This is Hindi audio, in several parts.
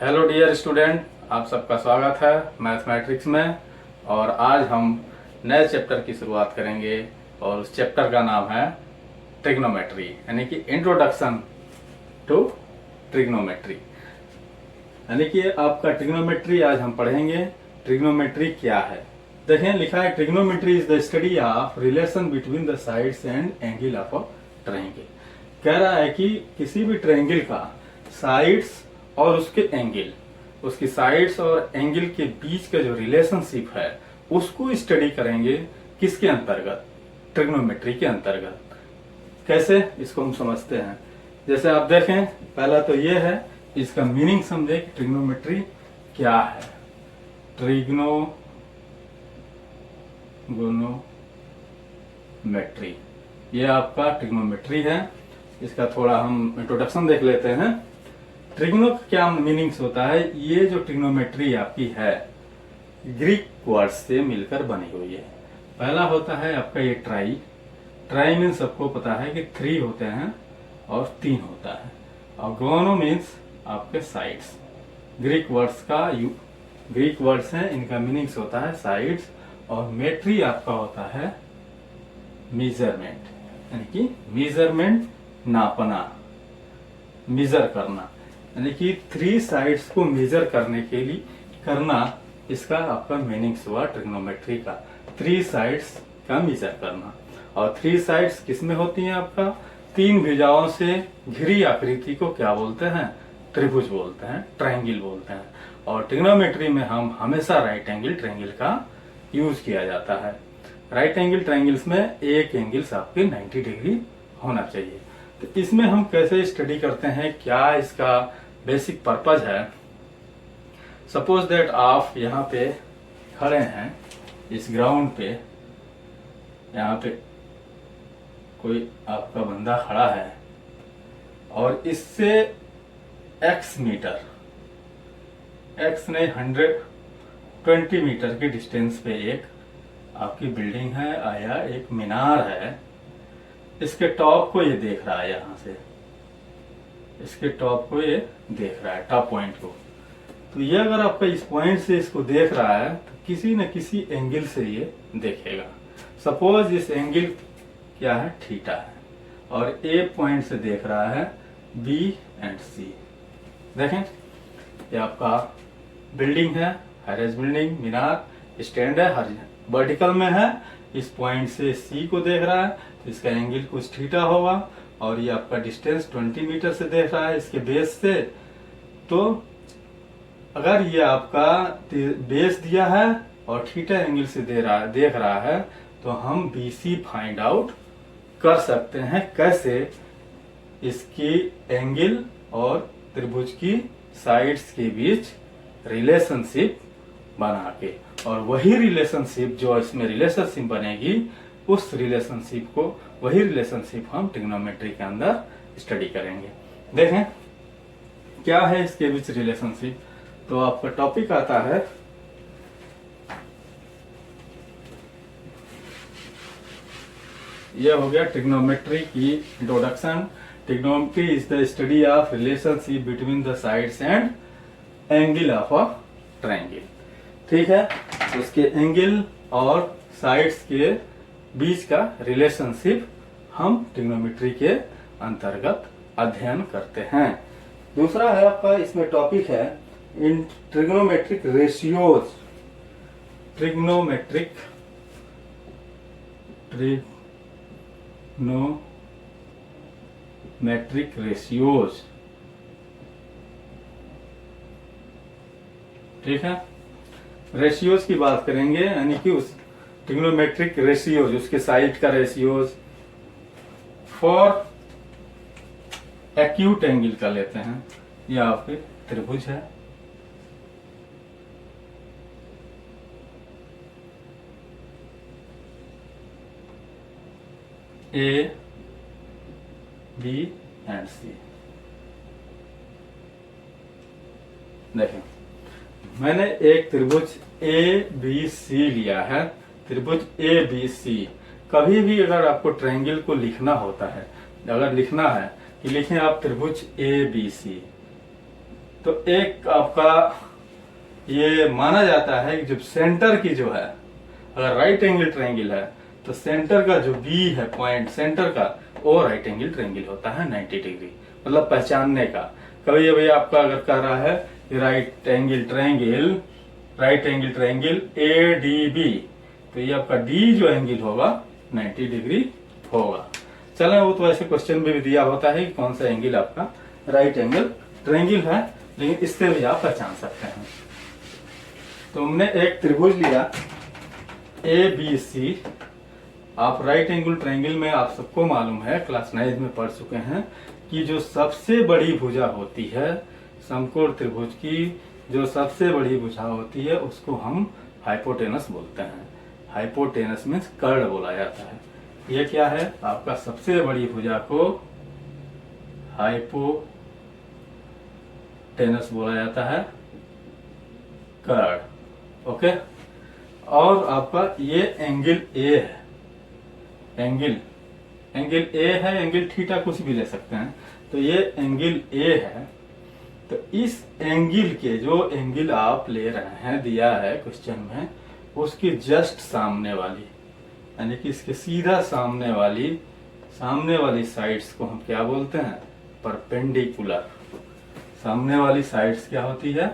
हेलो डियर स्टूडेंट, आप सबका स्वागत है मैथमेटिक्स में। और आज हम नए चैप्टर की शुरुआत करेंगे और उस चैप्टर का नाम है ट्रिग्नोमेट्री, यानी कि इंट्रोडक्शन टू ट्रिग्नोमेट्री। यानी कि आपका ट्रिग्नोमेट्री आज हम पढ़ेंगे। ट्रिग्नोमेट्री क्या है? देखें, लिखा है trigonometry is the study of relation between the sides and angle of a triangle. कह रहा है कि किसी भी ट्रायंगल का साइड्स और उसके एंगल, उसकी साइड्स और एंगल के बीच का जो रिलेशनशिप है उसको स्टडी करेंगे। किसके अंतर्गत? ट्रिग्नोमेट्री के अंतर्गत। कैसे, इसको हम समझते हैं। जैसे आप देखें, पहला तो ये है, इसका मीनिंग समझे कि ट्रिग्नोमेट्री क्या है। ट्रिग्नोमेट्री, ये आपका ट्रिग्नोमेट्री है। इसका थोड़ा हम इंट्रोडक्शन देख लेते हैं। ट्रिग्नो का क्या मीनिंग्स होता है? ये जो ट्रिग्नोमेट्री आपकी है ग्रीक वर्ड से मिलकर बनी हुई है। पहला होता है आपका ये ट्राई। ट्राई मीन्स सबको पता है कि 3 होते हैं और 3 होता है। और गोनो मीन्स आपके साइड्स। ग्रीक वर्ड्स हैं, इनका मीनिंग्स होता है साइड्स। और मेट्री आपका होता है मेजरमेंट, यानी कि मेजरमेंट, नापना, मेजर करना। यानी कि 3 साइड्स को मेजर करने के लिए करना, इसका आपका मीनिंग्स हुआ ट्रिग्नोमेट्री का। 3 साइड्स का मेजर करना। और 3 साइड्स किसमें होती हैं? आपका 3 भुजाओं से घिरी आकृति को क्या बोलते हैं? त्रिभुज बोलते हैं, ट्रायंगल बोलते हैं। और ट्रिग्नोमेट्री में हम हमेशा राइट एंगल ट्रायंगल का यूज किया जाता है। राइट एंगल ट्रायंगल्स में एक एंगल्स आपके 90 डिग्री होना चाहिए। तो इसमें हम कैसे स्टडी करते हैं, क्या इसका बेसिक पर्पज है? सपोज दैट आप यहाँ पे खड़े हैं इस ग्राउंड पे, यहाँ पे कोई आपका बंदा खड़ा है और इससे x मीटर, x ने 120 मीटर के डिस्टेंस पे एक आपकी बिल्डिंग है या एक मीनार है। इसके टॉप को ये देख रहा है, यहाँ से इसके टॉप को ये देख रहा है, टॉप पॉइंट को। तो ये अगर आपका इस पॉइंट से इसको देख रहा है तो किसी न किसी एंगल से ये देखेगा। सपोज इस एंगल क्या है? थीटा है। और ए पॉइंट से देख रहा है बी एंड सी। देखें, ये आपका बिल्डिंग है, हैरेज बिल्डिंग, मीनार, स्टैंड है, हर वर्टिकल में है। इस पॉइंट से सी को देख रहा है तो इसका एंगल कुछ थीटा होगा। और ये आपका डिस्टेंस 20 मीटर से देख रहा है इसके बेस से। तो अगर ये आपका बेस दिया है और थीटा एंगल से देख रहा है तो हम BC फाइंड आउट कर सकते हैं। कैसे? इसकी एंगल और त्रिभुज की साइड्स के बीच रिलेशनशिप बना के। और वही रिलेशनशिप जो इसमें रिलेशनशिप बनेगी, उस रिलेशनशिप को, वही रिलेशनशिप हम ट्रिग्नोमेट्री के अंदर स्टडी करेंगे। देखें क्या है इसके बीच रिलेशनशिप। तो आपका टॉपिक आता है यह हो गया ट्रिग्नोमेट्री की introduction. Trigonometry is the study of relationship between the sides and angle of a triangle. ठीक है, उसके एंगल और साइड्स के बीच का रिलेशनशिप हम ट्रिग्नोमेट्री के अंतर्गत अध्ययन करते हैं। दूसरा है आपका इसमें टॉपिक है इन ट्रिग्नोमेट्रिक रेशियोज। Trigonometric ratios. ठीक है, रेशियोज की बात करेंगे, यानी कि उस ट्रिग्नोमेट्रिक रेशियोज, उसके साइड का रेशियोज। फॉर एक्यूट एंगल का लेते हैं, यह आपके त्रिभुज है, ए बी एंड सी। देखें, मैंने एक त्रिभुज ABC लिया है, त्रिभुज ABC। कभी भी अगर आपको ट्रायंगल को लिखना होता है, अगर लिखना है कि लिखें आप त्रिभुज ABC, तो एक आपका ये माना जाता है कि जब सेंटर की जो है, अगर राइट एंगल ट्रायंगल है तो सेंटर का जो बी है पॉइंट सेंटर का, वो राइट एंगल ट्रायंगल होता है 90 डिग्री, मतलब पहचानने का। कभी कभी आपका अगर कह रहा है राइट एंगल ट्रायंगल ADB, तो ये आपका डी जो एंगल होगा 90 डिग्री होगा। चलें, वो तो ऐसे क्वेश्चन में भी दिया होता है कि कौन सा एंगल आपका राइट एंगल ट्रायंगल है, लेकिन इससे भी आप पहचान सकते हैं। तो हमने एक त्रिभुज लिया ABC। आप राइट एंगल ट्रायंगल में आप सबको मालूम है, क्लास 9 में पढ़ चुके हैं कि जो सबसे बड़ी भुजा होती है समकोण त्रिभुज की, जो सबसे बड़ी भुजा होती है उसको हम हाइपोटेनस बोलते हैं। हाइपोटेनस मीन्स कर्ण बोला जाता है। ये क्या है, आपका सबसे बड़ी भुजा को हाइपोटेनस बोला जाता है, कर्ण। ओके, और आपका ये एंगल ए है, एंगल ए है, एंगल थीटा कुछ भी ले सकते हैं। तो ये एंगल ए है। तो इस एंगल के, जो एंगल आप ले रहे हैं दिया है क्वेश्चन में, उसके जस्ट सामने वाली, यानी कि इसके सीधा सामने वाली साइड्स को हम क्या बोलते हैं, परपेंडिकुलर। सामने वाली साइड्स क्या होती है,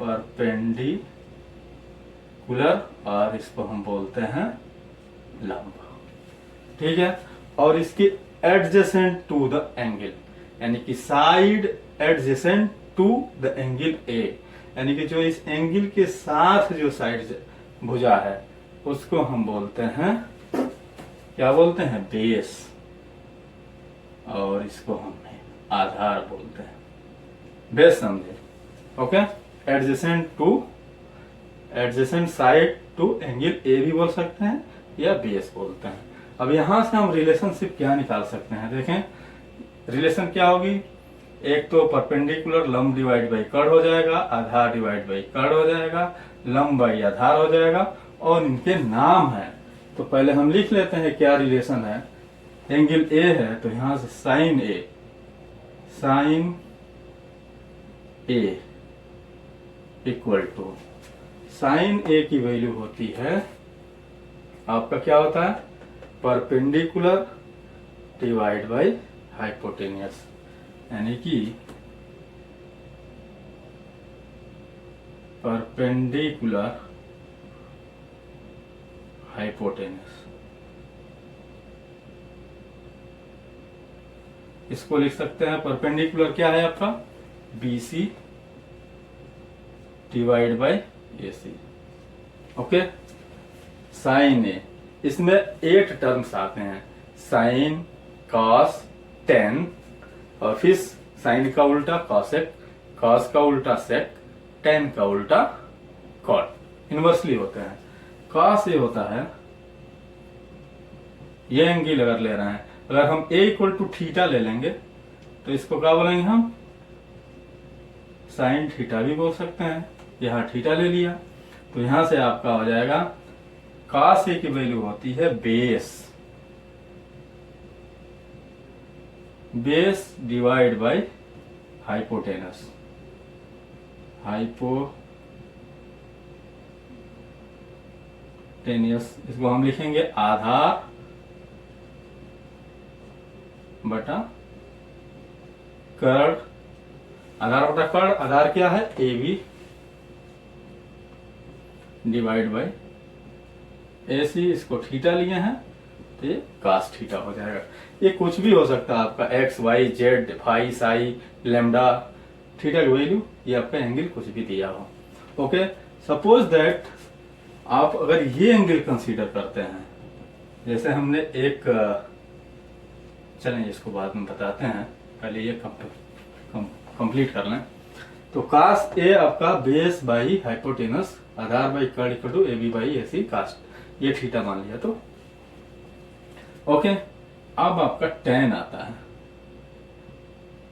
परपेंडिकुलर, और इसको हम बोलते हैं लंब। ठीक है, और इसके एडजेसेंट टू द एंगल, यानी कि side adjacent to the angle A, यानी कि जो इस एंगल के साथ जो साइड भुजा है उसको हम बोलते हैं, क्या बोलते हैं, बेस, और इसको हम आधार बोलते हैं। बेस समझे? Okay, adjacent side to angle A भी बोल सकते हैं या बेस बोलते हैं। अब यहां से हम रिलेशनशिप क्या निकाल सकते हैं, देखें रिलेशन क्या होगी, एक तो परपेंडिकुलर लंब डिवाइड बाई कर्ण हो जाएगा, आधार डिवाइड बाई कर्ण हो जाएगा, लंब बाई आधार हो जाएगा, और इनके नाम है। तो पहले हम लिख लेते हैं क्या रिलेशन है। एंगल ए है तो यहां से sine A equal to, sine A की वैल्यू होती है आपका क्या होता है, परपेंडिकुलर डिवाइड बाई हाइपोटेनियस, यानी कि परपेंडिकुलर हाइपोटेनियस। इसको लिख सकते हैं, परपेंडिकुलर क्या है आपका, BC divide by AC। Okay, sine A, इसमें 8 टर्म्स आते हैं, साइन, कॉस, टेन, और फिर साइन का उल्टा कॉसेक, कॉस का उल्टा सेक, टेन का उल्टा कॉट, इनवर्सली होते हैं। कॉस ये होता है, ये एंगल अगर ले रहे हैं, अगर हम a इक्वल टू थीटा ले लेंगे तो इसको क्या बोलेंगे हम, साइन थीटा भी बोल सकते हैं। यहां थीटा ले लिया तो यहां से आपका हो जाएगा, कॉस ए की वैल्यू होती है बेस डिवाइड बाय हाइपोटेनस, इसको हम लिखेंगे आधार बटा कर्ण, आधार बटा कर्ण, आधार क्या है AB डिवाइड बाय AC, इसको थीटा लिए हैं तो ये cos थीटा हो जाएगा। ये कुछ भी हो सकता है आपका x, y, z, phi, psi, lambda, theta की वैल्यू, ये आपका एंगल कुछ भी दिया हो। ओके, सपोज दैट आप अगर ये एंगल कंसीडर करते हैं, जैसे हमने एक, चलें इसको बाद में बताते हैं, पहले ये कंप्लीट कर लें। तो cos A आपका बेस बाई हाइपोटेनस, आधार बाई कर्ण equal to AB by AC cos, ये थीटा मान लिया तो ओके। अब आपका tan आता है,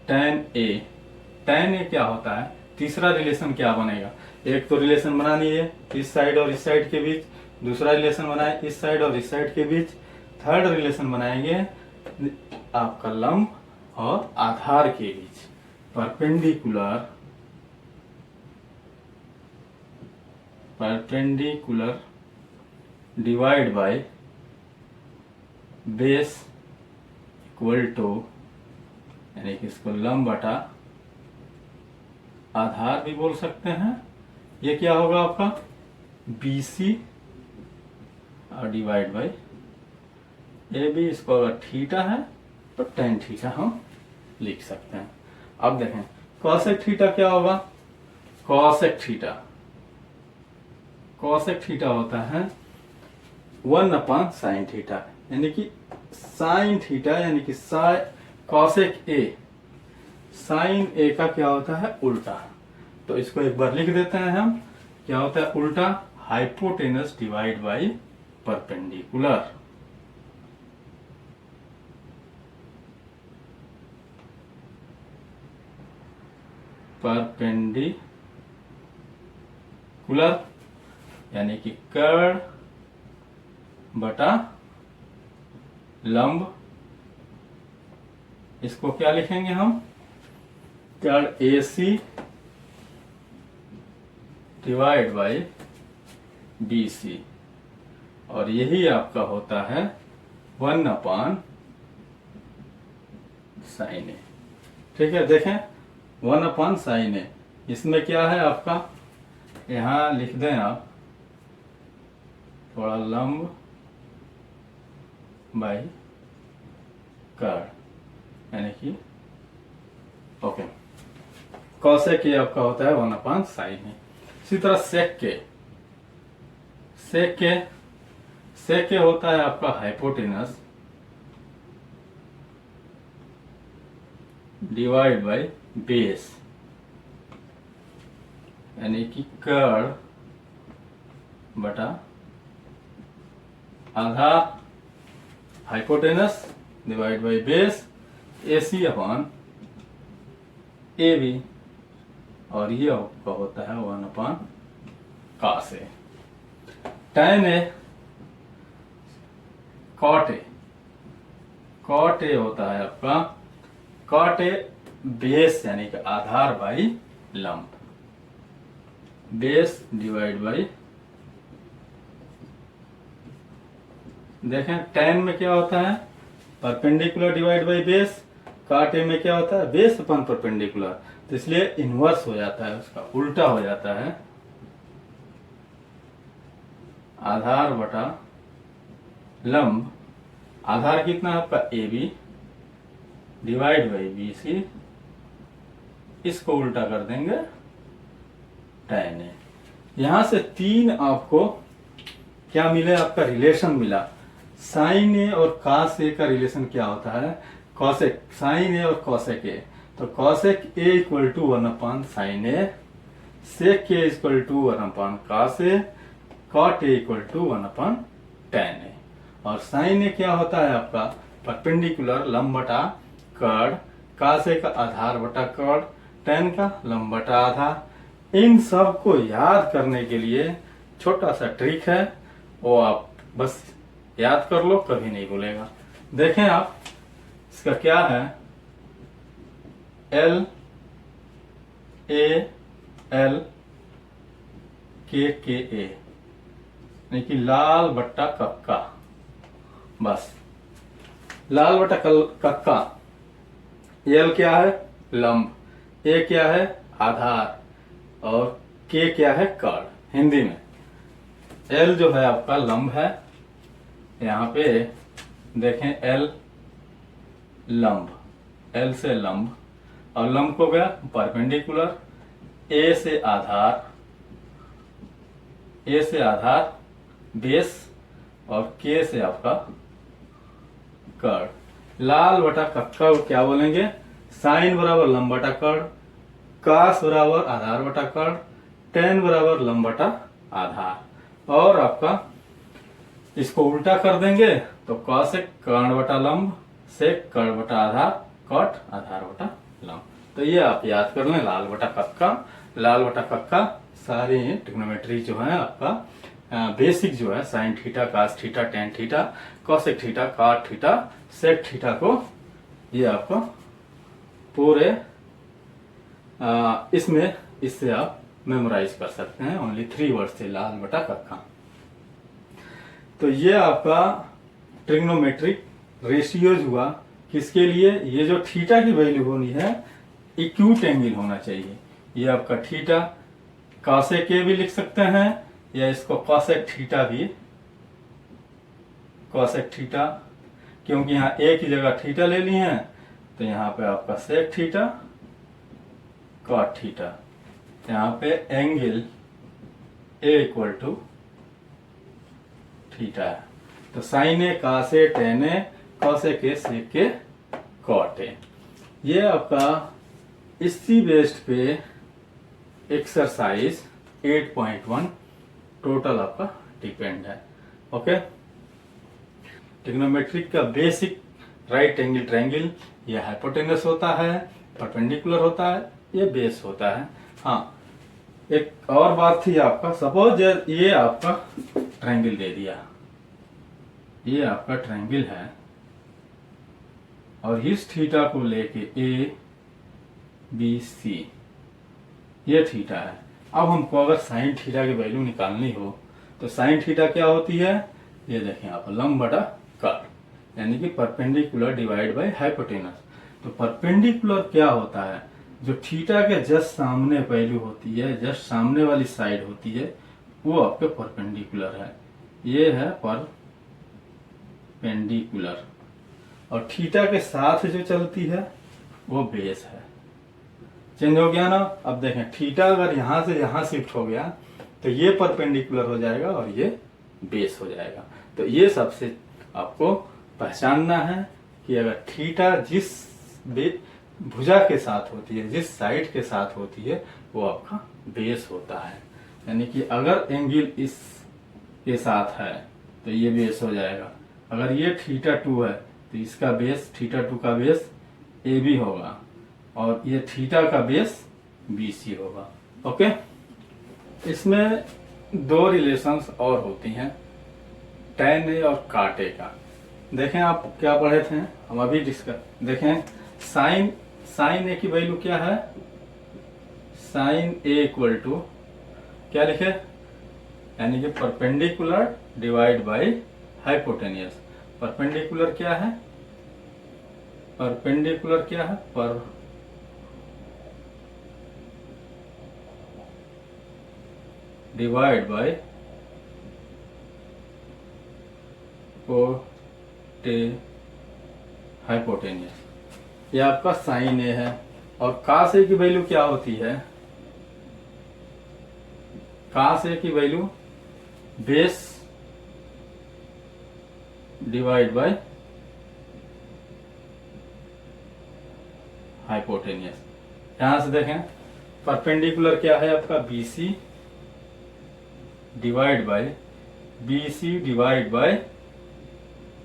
tan A क्या होता है, तीसरा रिलेशन क्या बनेगा, एक तो रिलेशन बनानी है इस साइड और इस साइड के बीच, दूसरा रिलेशन बनाए इस साइड और इस साइड के बीच, थर्ड रिलेशन बनाएंगे आपका लंब और आधार के बीच। Perpendicular divide by base equal to, यानी कि इसको लंब बटा आधार भी बोल सकते हैं। ये क्या होगा आपका BC और डिवाइड बाय AB। इसको अगर थीटा है तो tan थीटा हम लिख सकते हैं। अब देखें कॉसेक थीटा क्या होगा। कॉसेक थीटा होता है 1/sin थीटा, यानी कि sin थीटा, यानी कि कॉसेक A sin A का क्या होता है उल्टा। तो इसको एक बार लिख देते हैं हम, क्या होता है उल्टा, हाइपोटेनस डिवाइड बाय परपेंडिकुलर। यानी कि कर्ण बटा लंब। इसको क्या लिखेंगे हम, कर्ण AC डिवाइड बाय BC, और यही आपका होता है 1/sin A। ठीक है, देखें 1/sin A, इसमें क्या है आपका, यहां लिख दें आप थोड़ा लंब बाय कर्ण, यानी कि ओके। कॉसेक ये आपका होता है 1/sin A। इसी तरह सेक के होता है आपका हाइपोटेनस डिवाइड बाय बेस, यानी कि कर्ण बटा आधार, hypotenuse divide by base, AC upon AB, और ये आपका होता है 1/cos A। tan A cot A होता है आपका cot A बेस, यानी कि आधार बाई लंब, बेस डिवाइड बाई, देखें tan में क्या होता है perpendicular divide by base, cot A में क्या होता है बेस अपन परपेंडिकुलर, तो इसलिए इनवर्स हो जाता है, उसका उल्टा हो जाता है, आधार बटा लंब। आधार कितना है आपका AB डिवाइड बाई BC, इसको उल्टा कर देंगे tan A। यहां से तीन आपको क्या मिले, आपका रिलेशन मिला। साइन ए और cos A का रिलेशन क्या होता है, कॉसेक, साइन ए और कॉसेक ए। तो cosec A equal to 1/sin A, sec A equal to 1/cos A, cot A equal to 1/tan A। और साइन ए क्या होता है आपका परपेंडिकुलर लंब बटा कर्ण, cos A का आधार बटा कर्ण, tan का लंब बटा आधार। इन सब को याद करने के लिए छोटा सा ट्रिक है, वो आप बस याद कर लो, कभी नहीं भूलेगा। देखें आप, इसका क्या है, LAL KA, यानी कि लाल बट्टा कक्का, बस लाल बट्टा कक्का। L क्या है लंब, A क्या है आधार, और K क्या है कर्ण। हिंदी में L जो है आपका लंब है, यहाँ पे देखें L लंब, L से लंब, और लंब को गया परपेंडिकुलर, A से आधार बेस, और K से आपका कर्ण। लाल बटा कक्का को क्या बोलेंगे, साइन बराबर लंब बटा कर्ण, cos बराबर आधार बटा कर्ण, tan बराबर लंब बटा आधार। और आपका इसको उल्टा कर देंगे तो cos कर्ण बटा लंब, सेक कर्ण बटा आधार, cot आधार बटा लंब। तो ये आप याद कर लें, लाल बटा कक्का सारी ट्रिग्नोमेट्री जो है आपका बेसिक जो है, sine theta, cos theta, tan theta, cosec theta, cot theta, sec theta को ये आपको पूरे इसमें इससे आप मेमोराइज कर सकते हैं ओनली 3 वर्ड से, लाल बटा कक्का। तो ये आपका ट्रिग्नोमेट्रिक रेशियोज हुआ। किसके लिए? ये जो थीटा की वैल्यू होनी है एक्यूट एंगल होना चाहिए। ये आपका थीटा, कॉसेक के भी लिख सकते हैं या इसको कॉसेक थीटा भी, कॉसेक थीटा, क्योंकि यहाँ ए की जगह थीटा ले ली है तो यहाँ पे आपका सेक थीटा कॉट थीटा। यहाँ पे angle A equal to theta है। तो sine A, cos A, tan A, cosec A, sec A, cot A. ये आपका इसी बेस्ड पे एक्सरसाइज 8.1 टोटल आपका डिपेंड है। ओके, ट्रिग्नोमेट्रिक का बेसिक राइट एंगल ट्रायंगल, ये हाइपोटेनस होता है, परपेंडिकुलर होता है, ये बेस होता है। हाँ, एक और बात थी आपका, सपोज ये आपका ट्रायंगल दे दिया, ये आपका ट्रायंगल है और इस थीटा को लेके ए बी सी, ये थीटा है। अब हमको अगर साइन थीटा की वैल्यू निकालनी हो तो साइन थीटा क्या होती है? ये देखें आप, लंब बटा कट, यानी कि परपेंडिकुलर डिवाइड बाय हाइपोटेनस। तो परपेंडिकुलर क्या होता है? जो थीटा के जस्ट सामने वैल्यू होती है, जस्ट सामने वाली साइड होती है, वो आपके परपेंडिकुलर है। ये है परपेंडिकुलर, और थीटा के साथ जो चलती है वो बेस है। चेंज हो गया ना? अब देखें, थीटा अगर यहां से यहां शिफ्ट हो गया तो ये परपेंडिकुलर हो जाएगा और ये बेस हो जाएगा। तो ये सबसे आपको पहचानना है कि अगर थीटा जिस भुजा के साथ होती है, जिस साइड के साथ होती है, वो आपका बेस होता है। यानी कि अगर एंगल इस के साथ है तो ये बेस हो जाएगा। अगर ये थीटा 2 है तो इसका बेस, थीटा 2 का बेस ए बी होगा और ये थीटा का बेस बी सी होगा। ओके, इसमें 2 रिलेशंस और होती हैं, tan ए और cot ए का। देखें आप क्या पढ़े थे, हम अभी डिस्कस देखें। साइन ए की वैल्यू क्या है? साइन ए इक्वल टू क्या लिखे? यानी कि perpendicular divide by hypotenuse. Perpendicular क्या है? परपेंडिकुलर क्या है? पर डिवाइड बाय हाइपोटेनियस। ये आपका साइन ए है। और कॉस ए की वैल्यू क्या होती है? कॉस ए की value base divide by hypotenuse. यहां से देखें, परपेंडिकुलर क्या है आपका? BC divide by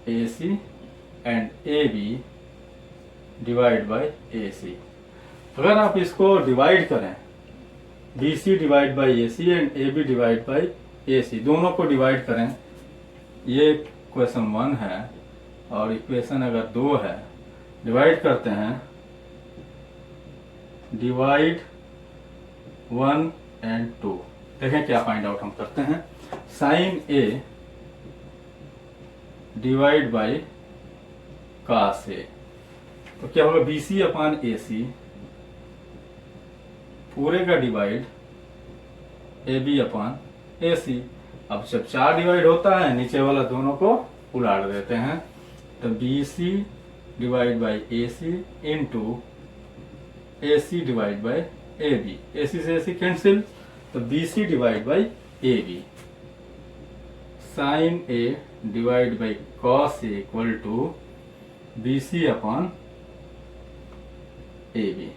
AC and AB divide by AC। अगर आप इसको डिवाइड करें, BC divide by AC and AB divide by AC, दोनों को डिवाइड करें, ये क्वेश्चन 1 है और इक्वेशन अगर 2 है, डिवाइड करते हैं, डिवाइड 1 एंड 2। देखें क्या फाइंड आउट हम करते हैं। Sine A divide by cos A, तो क्या होगा? BC अपॉन AC पूरे का डिवाइड AB अपॉन AC। अब जब 4 डिवाइड होता है, नीचे वाला दोनों को उलाट देते हैं, तो BC divide by AC into AC divide by AB। AC से AC कैंसिल, तो BC divide by AB। Sine A divide by cos A equal to BC upon AB।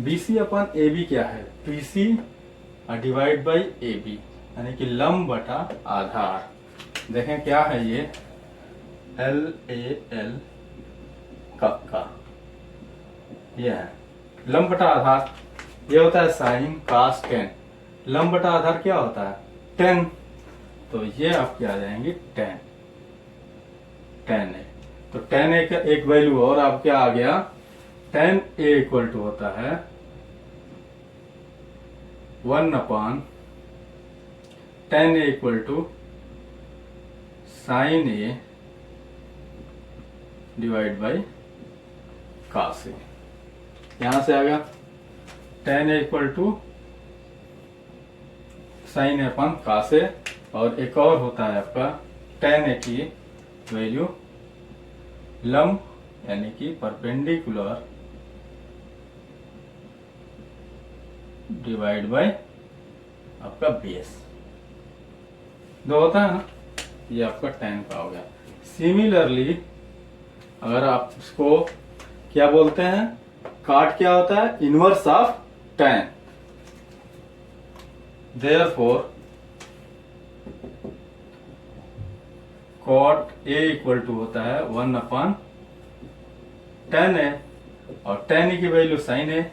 BC upon AB क्या है? BC डिवाइड बाय AB, यानी कि लंब बटा आधार। देखें क्या है ये? LAL कक्का, ये है लंब बटा आधार। ये होता है साइन कॉस टेन। लंब बटा आधार क्या होता है? 10। तो ये आपके आ जाएंगे 10 ए। तो 10 ए का एक वैल्यू और आपके आ गया, 10 ए इक्वल टू होता है 1/tan A equal to sin A divide by cos A। यहां से आ गया tan A equal to sin A upon cos A, और एक और होता है आपका tan A की वैल्यू लंब यानी कि परपेंडिकुलर डिवाइड बाय आपका बेस, दो होता है ना, ये आपका tan का हो गया। सिमिलरली अगर आप इसको क्या बोलते हैं, काट क्या होता है, inverse of tan। Therefore cot A equal to होता है 1/tan A, और tan A की value sin A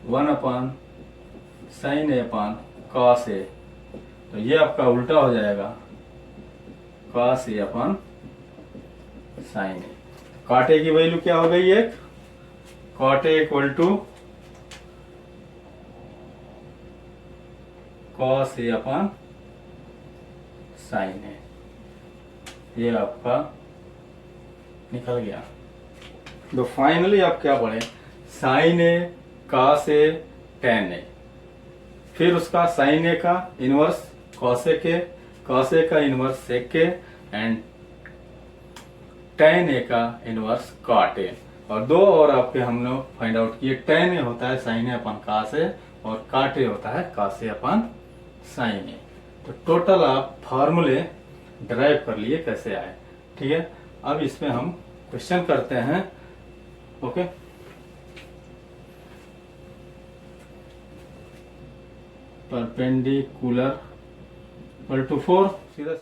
1/sin A upon cos A, तो ये आपका उल्टा हो जाएगा cos A upon sin A। cot A की वैल्यू क्या हो गई, एक cot A equal to cos A upon sin A, ये आपका निकल गया। तो फाइनली आप क्या पढ़े, sin A cos A tan A, फिर उसका sin A का इनवर्स cos A के, cos A का inverse sec A, and tan A का इनवर्स cot A, और दो और आपके हम लोग फाइंड आउट किए। tan A होता है sin A upon cos A, और cot A होता है cos A upon sin A। तो टोटल आप फार्मूले ड्राइव कर लिए कैसे आए, ठीक है। अब इसमें हम क्वेश्चन करते हैं, ओके। परपेंडिकुलर इक्वल टू 4, सीधा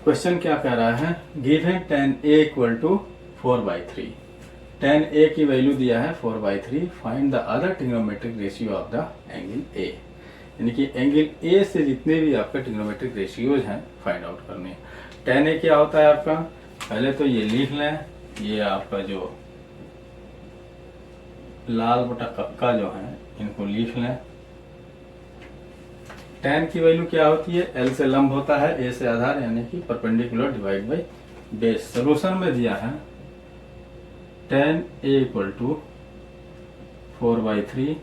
क्वेश्चन क्या कह रहा है, given tan A equal to 4/3, tan A की वैल्यू दिया है 4/3, find the other trigonometric ratio of the angle A, यानी कि एंगल A से जितने भी आपके ट्रिग्नोमेट्रिक रेशियोज हैं फाइंड आउट करने हैं। tan A क्या होता है आपका, पहले तो ये लिख लें, ये आपका जो लाल बटा कक्का जो है इनको लिख लें। tan की वैल्यू क्या होती है, L से लंब होता है, A से आधार यानी कि perpendicular divide by base. Solution में दिया है tan A इक्वल टू 4/3,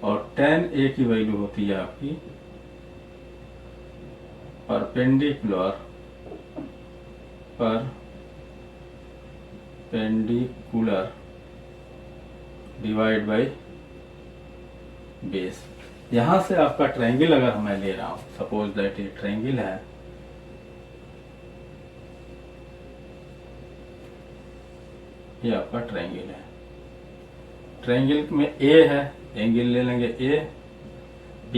और tan A की वैल्यू होती है आपकी परपेंडिकुलर डिवाइड बाय बेस। यहां से आपका ट्रायंगल अगर मैं ले रहा हूं, सपोज दैट ये ट्रायंगल है, ये आपका ट्रायंगल है, ट्रायंगल में A है, एंगल ले लेंगे A, B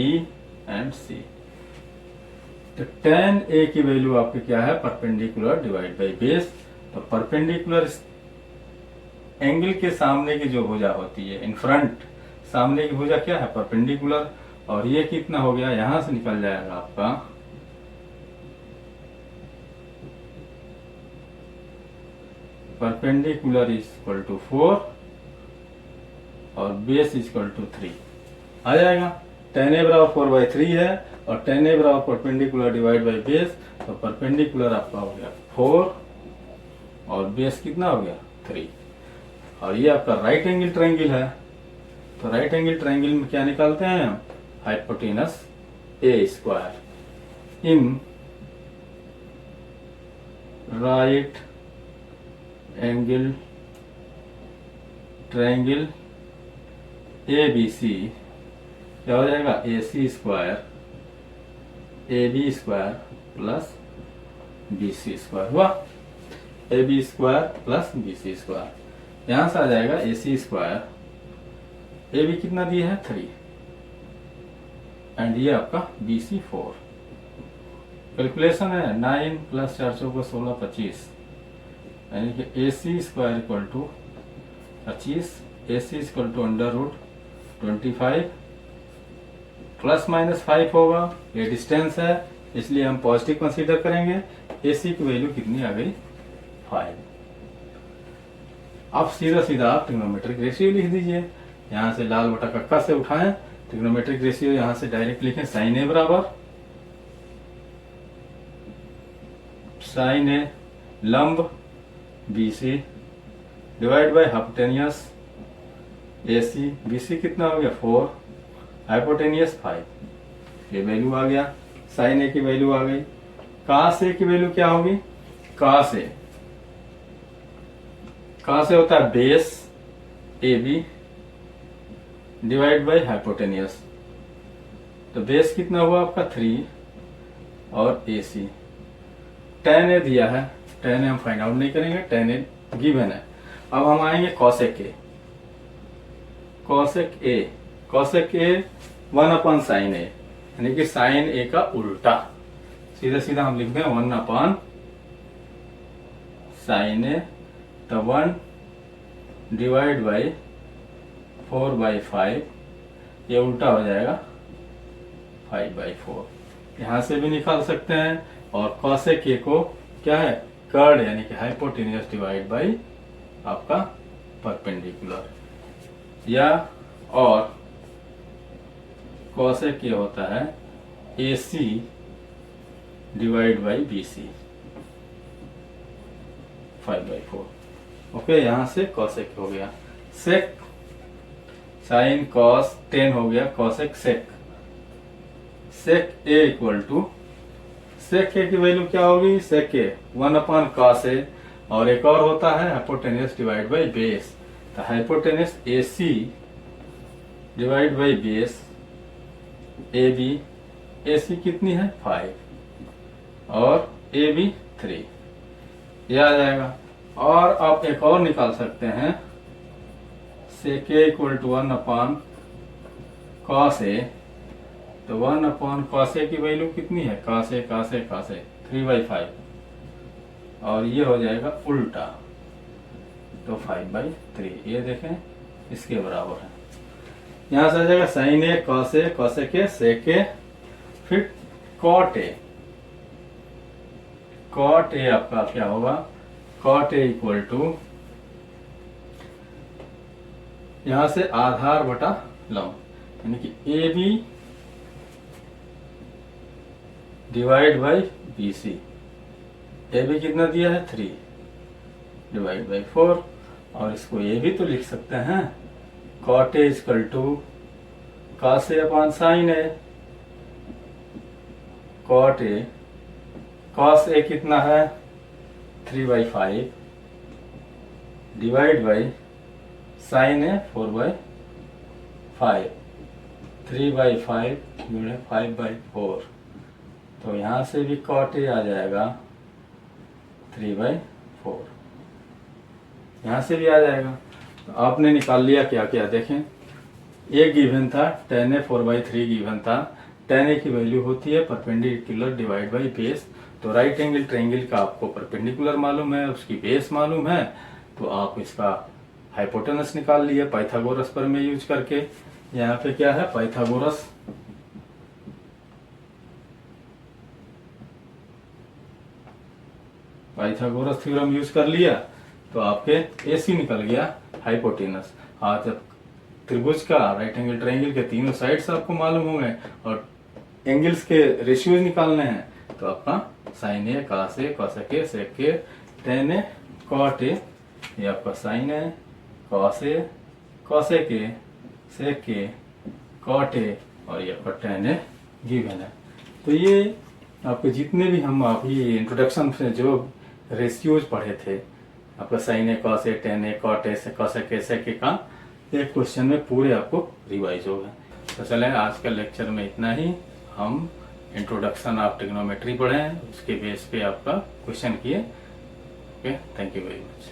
एंड C। तो tan A की वैल्यू आपकी क्या है, परपेंडिकुलर डिवाइड बाय बेस। तो परपेंडिकुलर एंगल के सामने की जो भुजा होती है, इन फ्रंट सामने की भुजा क्या है, परपेंडिकुलर, और ये कितना हो गया, यहां से निकल जाएगा आपका परपेंडिकुलर इज इक्वल टू 4 और बेस इज इक्वल टू 3 आ जाएगा। tan A बराबर 4/3 है, और tan A बराबर परपेंडिकुलर डिवाइड बाई बेस, तो परपेंडिकुलर आपका हो गया 4 और बेस कितना हो गया 3, और ये आपका राइट एंगल ट्रायंगल है। तो राइट एंगल ट्रायंगल में क्या निकालते हैं हम, hypotenuse A² in right angle triangle ABC, क्या हो जाएगा, AC² AB² प्लस BC² हुआ, AB² प्लस BC²। यहां से आ जाएगा AC², AB कितना दिया है 3, एंड ये आपका BC 4। कैलकुलेशन है 9 प्लस 4 को 16 25, यानी कि AC² equal to 25, AC equal to √25 plus minus 5 होगा, ये डिस्टेंस है इसलिए हम पॉजिटिव कंसीडर करेंगे। AC की वैल्यू कितनी आ गई 5। अब सीधा सीधा आप ट्रिग्नोमेट्रिक रेशियो लिख दीजिए, यहाँ से लाल बटा कक्का से उठाएं ट्रिग्नोमेट्रिक रेशियो यहां से डायरेक्ट लिखें, साइन ए बराबर साइन ए लंब BC divide by hypotenuse AC। BC कितना हो गया 4, हाइपोटेनियस 5। ये वैल्यू आ गया, साइन ए की वैल्यू आ गई। कॉस ए की वैल्यू क्या होगी, कॉस ए होता है base AB divide by hypotenuse. तो बेस कितना हुआ आपका 3 और AC। tan ए दिया है, tan ए हम फाइंड आउट नहीं करेंगे, tan ए गिवन है। अब हम आएंगे cosec A। cosec A 1/sin A, यानी कि sin A का उल्टा। सीधा सीधा हम लिख दें 1/sin A, तो 1 डिवाइड बाई 4/5, ये उल्टा हो जाएगा 5/4। यहां से भी निकाल सकते हैं। और cosec A को क्या है, कर्ड यानी कि हाइपोटेनियस डिवाइड बाई आपका परपेंडिकुलर, या और cosec A होता है AC divide by BC 5/4। Okay, यहां से cosec हो गया। sec साइन cos tan हो गया, cosec sec A equal to sec A की वैल्यू क्या होगी, sec A 1/cos A, और एक और होता है हाइपोटेनियस डिवाइड बाई बेस। तो hypotenuse AC divide by base AB। AC कितनी है 5 और AB 3, ये आ जाएगा। और आप एक और निकाल सकते हैं, sec A equal to 1/cos A। तो 1/cos A की वैल्यू कितनी है, cos A 3/5, और ये हो जाएगा उल्टा, तो 5/3। ये देखें इसके बराबर है। यहां से आ जाएगा sin A cos A cosec A sec A, फिर cot A आपका क्या होगा, cot A इक्वल टू यहां से आधार बटा लंब, यानी कि AB divide by BC। AB कितना दिया है 3 डिवाइड बाई 4, और इसको ये भी तो लिख सकते हैं cot A equal to cos A upon sin A। cos A कितना है 3/5 डिवाइड बाई sin A 4/5, 3/5 गुणे 5/4। तो यहां से भी cot A आ जाएगा 3/4, यहां से भी आ जाएगा। तो आपने निकाल लिया क्या क्या, देखें एक गिवन था tan A 4/3 गिवन था। tan A की वैल्यू होती है परपेंडिकुलर डिवाइड बाई बेस। तो राइट एंगल ट्रायंगल का आपको परपेंडिकुलर मालूम है, उसकी बेस मालूम है, तो आप इसका हाइपोटेनस निकाल लिए पाइथागोरस पर में यूज करके। यहाँ पे क्या है, पाइथागोरस थ्योरम यूज कर लिया, तो आपके AC निकल गया हाइपोटेनस। हाँ, जब त्रिभुज का राइट एंगल ट्रायंगल के तीनों साइड्स आपको मालूम होंगे और एंगल्स के रेशियोज निकालने हैं, तो आपका sin A cos A cosec A sec A tan A cot A, ये आपका sin A cos A cosec A sec A cot A, और ये आपका tan A गिवन है। तो ये आपके जितने भी हम अभी इंट्रोडक्शन से जो रेशियोज पढ़े थे, आपका sin A cos A tan A cot A cosec A sec A का एक क्वेश्चन में पूरे आपको रिवाइज होगा। तो चलें आज का लेक्चर में इतना ही। हम इंट्रोडक्शन ऑफ ट्रिग्नोमेट्री पढ़े, उसके बेस पे आपका क्वेश्चन किए। Okay, thank you very much.